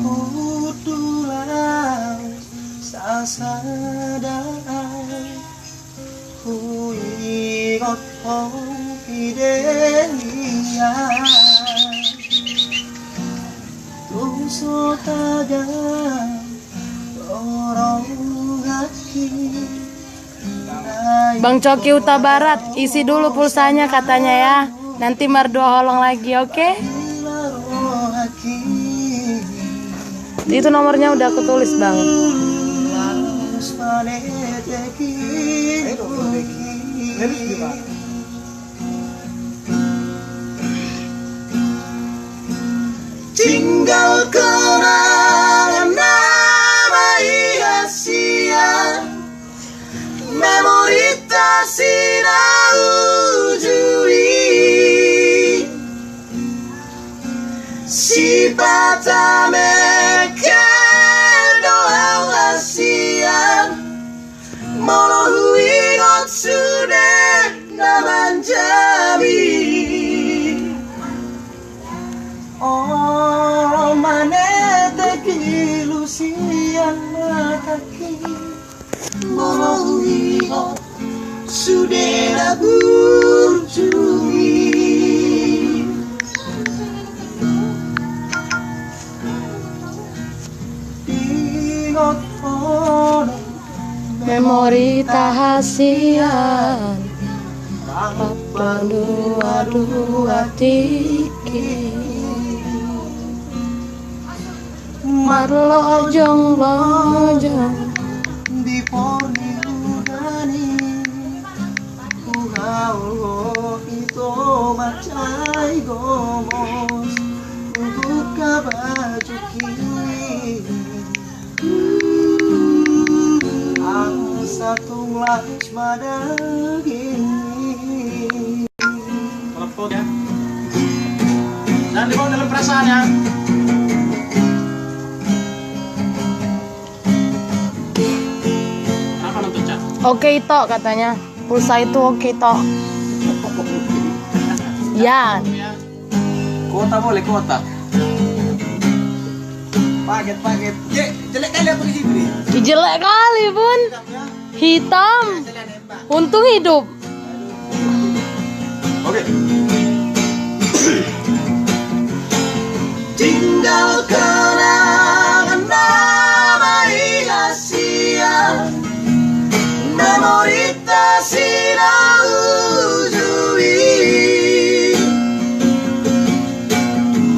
Kutulang sasadai huigot hong idelia tungso tagang lorong hati. Bang Coki Huta Barat, isi dulu pulsanya katanya ya. Nanti Mardua holong lagi, oke? Itu nomornya udah aku tulis, Bang. Tinggal kenangan nama Asia, memori tak sinau ujui, si patame doa Asia, mono huigot sudah naman jabi. Oh manete kilusian mataki melalui sudah berjui ingat ono Memori tahasian apa dua tiki marlojong lojong di poni udani uhaul itu macai gomos buka baju kini ang satu las madagini Telepon ya. Dan dibawa dalam perasaan ya. Kenapa nonton chat? Oke Ito katanya. Pulsa itu oke Ito. Ya. kota boleh kota paket jelek kali aku di sini Jelek kali Bun. Hitam. Untung hidup. Oke. tinggal kenangan nama Asia, memori tak sinau ujui,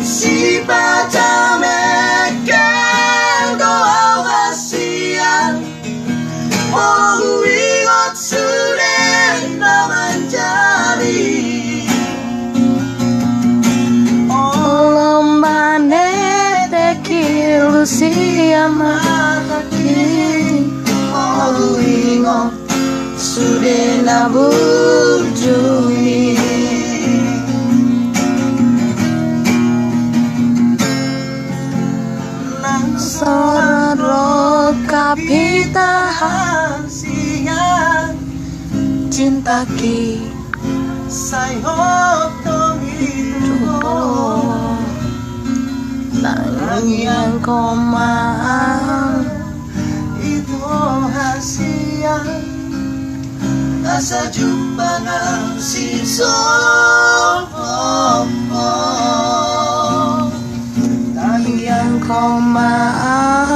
si baca mekel doa Asia, mau ingat sudah naman jadi. Lucia mataki Mau ingat sudah nabujui nang sorot kapitahan siang cinta ki sayop tong hidup yang komang itu hasil asa jumpa nang si yang komang